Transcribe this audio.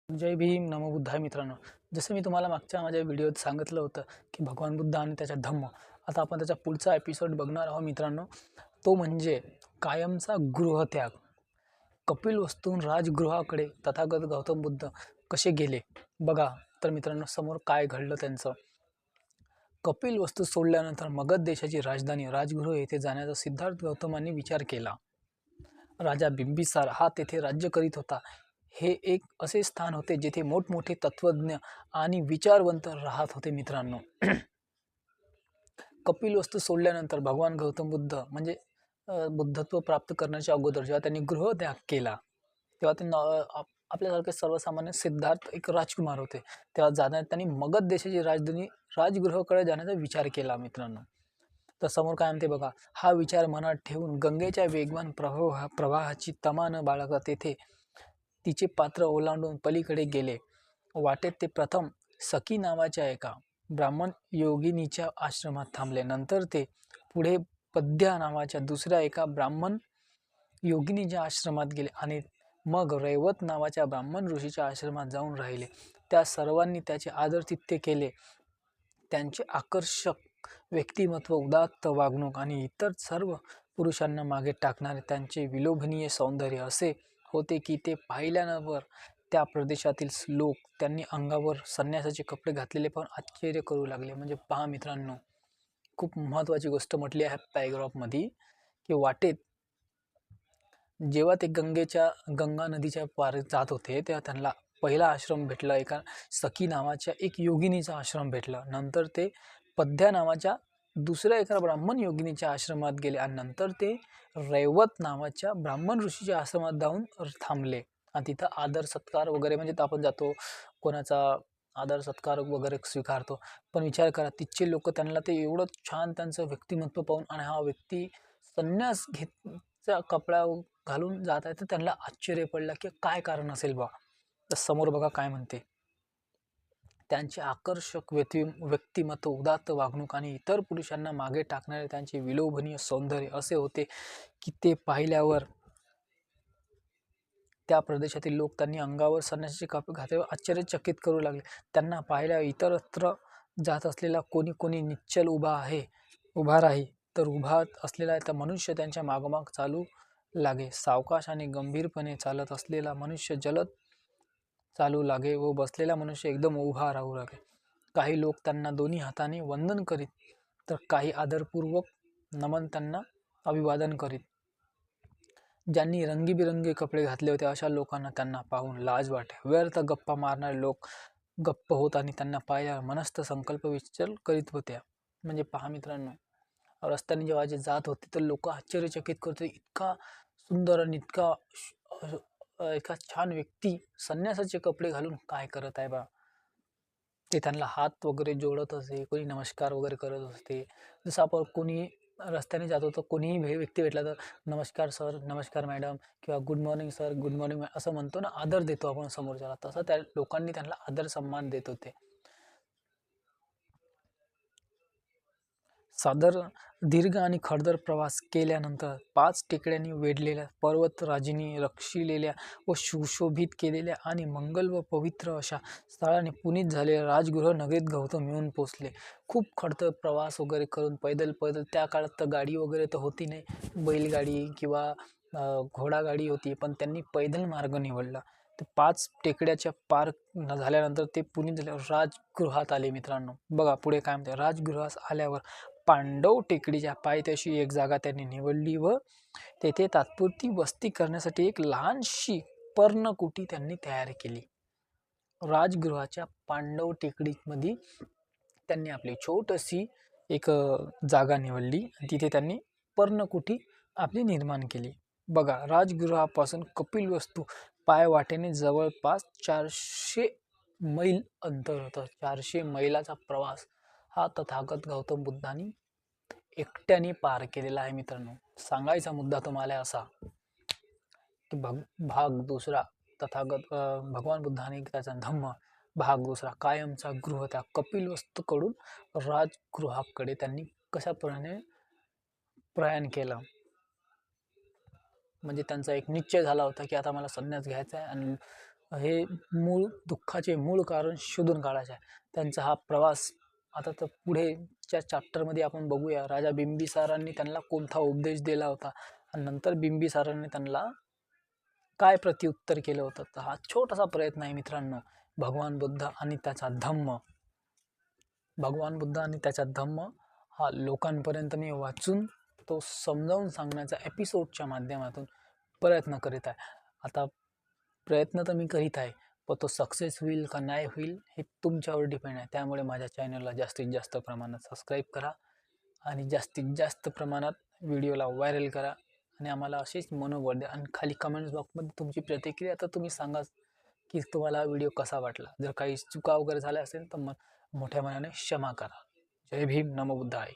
जय भीम नमो बुद्धाय मित्रांनो. जसं मी तुम्हाला मागच्या माझ्या व्हिडिओत सांगितलं होतं की भगवान बुद्ध आणि त्याचा धम्म. आता आपण त्याचा पुढचा एपिसोड बघणार आहोत मित्रांनो. तो म्हणजे कायमचा गृहत्याग. कपिलवस्तूहून राजगृहाकडे तथागत गौतम बुद्ध कसे गेले बघा. तर मित्रांनो, समोर काय घडलं त्यांचं. कपिलवस्तू सोडल्यानंतर मगध देशाची राजधानी राजगृह येथे जाण्याचा सिद्धार्थ गौतमांनी विचार केला. राजा बिंबिसार हा तेथे राज्य करीत होता. हे एक असे स्थान होते जेथे मोठमोठे तत्वज्ञ आणि विचारवंत राहत होते मित्रांनो. कपिलवस्तू सोडल्यानंतर भगवान गौतम बुद्ध म्हणजे बुद्धत्व प्राप्त करण्याच्या अगोदर जेव्हा त्यांनी गृहत्याग केला, तेव्हा ते आपल्यासारखे सर्वसामान्य सिद्धार्थ एक राजकुमार होते. तेव्हा जाण्यात त्यांनी मगध देशाची राजधानी राजगृहाकडे जाण्याचा विचार केला मित्रांनो. तर समोर काय म्हणते बघा. हा विचार मनात ठेवून गंगेच्या वेगवान प्रवाहाची तमा न बाळगता तेथे तिचे पात्र ओलांडून पलीकडे गेले. वाटेत ते प्रथम सखी नावाच्या एका ब्राह्मण योगिनीच्या आश्रमात थांबले. नंतर ते पुढे पद्या नावाच्या दुसऱ्या एका ब्राह्मण योगिनीच्या आश्रमात गेले आणि मग रैवत नावाच्या ब्राह्मण ऋषीच्या आश्रमात जाऊन राहिले. त्या सर्वांनी त्याचे आदरातिथ्य केले. त्यांचे आकर्षक व्यक्तिमत्व, उदात्त वागणूक आणि इतर सर्व पुरुषांना मागे टाकणारे त्यांचे विलोभनीय सौंदर्य असे होते की ते पाहिल्यावर त्या प्रदेशातील लोक त्यांनी अंगावर संन्यासाचे कपडे घातलेले पाहून आश्चर्य करू लागले. म्हणजे पहा मित्रांनो, खूप महत्त्वाची गोष्ट म्हटली आहे पॅरेग्राफमध्ये की वाटेत जेव्हा ते गंगा नदीच्या पार जात होते तेव्हा त्यांना पहिला आश्रम भेटला, एका सखी नावाच्या एक योगिनीचा आश्रम भेटला. नंतर ते पद्या नावाच्या दुसऱ्या एका ब्राह्मण योगिनीच्या आश्रमात गेले आणि नंतर ते रैवत नावाच्या ब्राह्मण ऋषीच्या आश्रमात जाऊन थांबले. आणि तिथं आदर सत्कार वगैरे, म्हणजे आपण जातो कोणाचा आदर सत्कार वगैरे स्वीकारतो. पण विचार करा, तिथचे लोक त्यांना ते एवढं छान त्यांचं व्यक्तिमत्व पाहून आणि हा व्यक्ती संन्यास घेतच्या कपडा घालून जात आहे, तर त्यांना आश्चर्य पडलं की काय कारण असेल बा. तर समोर बघा काय म्हणते. त्यांचे आकर्षक व्यक्तिमत्व, उदात्त वागणूक आणि इतर पुरुषांना मागे टाकणारे त्यांचे विलोभनीय सौंदर्य असे होते की ते पाहिल्यावर त्या प्रदेशातील लोक त्यांनी अंगावर संन्यासाचे कपडे घातल्यावर आश्चर्यचकित करू लागले. त्यांना पाहिल्यावर इतरत्र जात असलेला कोणी निश्चल उभा राही, तर उभा असलेला त्या मनुष्य त्यांच्या मागोमाग चालू लागे. सावकाश आणि गंभीरपणे चालत असलेला मनुष्य जलद चालू लागे व बसलेला मनुष्य एकदम उभा राहू लागे. काही लोक त्यांना दोन्ही हाताने वंदन करीत, तर काही आदरपूर्वक नमन त्यांना अभिवादन करीत. ज्यांनी रंगीबिरंगी कपडे घातले होते अशा लोकांना त्यांना पाहून लाज वाटे. व्यर्थ गप्पा मारणारे लोक गप्प होत आणि त्यांना पाहिल्यावर मनस्थ संकल्प विचल करीत होत्या. म्हणजे पहा मित्रांनो, रस्त्याने जेव्हा जे जात होते तर लोक आश्चर्यचकित करते, इतका सुंदर आणि एका छान व्यक्ती संन्यासाचे कपडे घालून काय करत आहे बा. ते त्यांना हात वगैरे जोडत असे, कोणी नमस्कार वगैरे करत असते. जसं आपण कोणी रस्त्याने जातो तर कोणीही व्यक्ती भेटला तर नमस्कार सर, नमस्कार मॅडम, किंवा good morning sir, good morning असं म्हणतो ना, आदर देतो आपण समोरच्याला. तसं त्या लोकांनी त्यांना आदर सन्मान देत होते. सादर दीर्घ आणि खडतर प्रवास केल्यानंतर 5 टेकड्यांनी वेढलेल्या पर्वतराजींनी रक्षिलेल्या व सुशोभित केलेल्या आणि मंगल व पवित्र अशा स्थळाने पुनीत झालेल्या राजगृह नगरीत गौतम येऊन पोचले. खूप खडतर प्रवास वगैरे करून पैदल त्या काळात तर गाडी वगैरे तर होती नाही, बैलगाडी किंवा घोडागाडी होती, पण त्यांनी पैदल मार्ग निवडला. ते 5 टेकड्याच्या पार झाल्यानंतर ते पुनीत झाल्यावर राजगृहात आले मित्रांनो. बघा पुढे काय म्हणते. राजगृहास आल्यावर पांडव टेकडीच्या पायथ्याशी एक जागा त्यांनी निवडली व तेथे तात्पुरती वस्ती करण्यासाठी एक लहानशी पर्णकुटी त्यांनी तयार केली. राजगृहाच्या पांडव टेकडीमध्ये त्यांनी आपली छोटीशी एक जागा निवडली आणि तिथे त्यांनी पर्णकुटी आपली निर्माण केली. बघा, राजगृहापासून कपिलवस्तू पायवाटेने जवळपास 400 मैल अंतर होतं. 400 मैलाचा प्रवास हा तथागत गौतम बुद्धांनी एकट्याने पार केलेला आहे मित्रांनो. सांगायचा मुद्दा तुम्हाला असा की भाग दुसरा तथागत भगवान बुद्धाने त्याचा धम्म, भाग दुसरा कायमचा गृहत्याग. कपिलवस्तूकडून राजगृहाकडे त्यांनी कशाप्रमाणे प्रयाण केलं. म्हणजे त्यांचा एक निश्चय झाला होता की आता मला संन्यास घ्यायचा आहे आणि हे दुःखाचे मूळ कारण शोधून काढायचे आहे. त्यांचा हा प्रवास आता तर पुढेच्या चॅप्टरमध्ये आपण बघूया. राजा बिंबिसारांनी त्यांना कोणता उपदेश दिला होता आणि नंतर बिंबिसारांनी त्यांना काय प्रत्युत्तर केलं होतं. तर हा छोटासा प्रयत्न आहे मित्रांनो. भगवान बुद्ध आणि त्याचा धम्म हा लोकांपर्यंत मी वाचून तो समजावून सांगण्याचा एपिसोडच्या माध्यमातून प्रयत्न करीत आहे. आता प्रयत्न तर मी करीत आहे, पण तो सक्सेस होईल का नाही होईल हे तुमच्यावर डिपेंड आहे. त्यामुळे माझ्या चॅनलला जास्तीत जास्त प्रमाणात सबस्क्राईब करा आणि जास्तीत जास्त प्रमाणात व्हिडिओला व्हायरल करा आणि आम्हाला अशीच मनोबल द्या. आणि खाली कमेंट्स बॉक्समध्ये तुमची प्रतिक्रिया तर तुम्ही सांगा की तुम्हाला व्हिडिओ कसा वाटला. जर काही चुका वगैरे झाल्या असेल तर मोठ्या मनाने क्षमा करा. जय भीम, नमो बुद्धाय.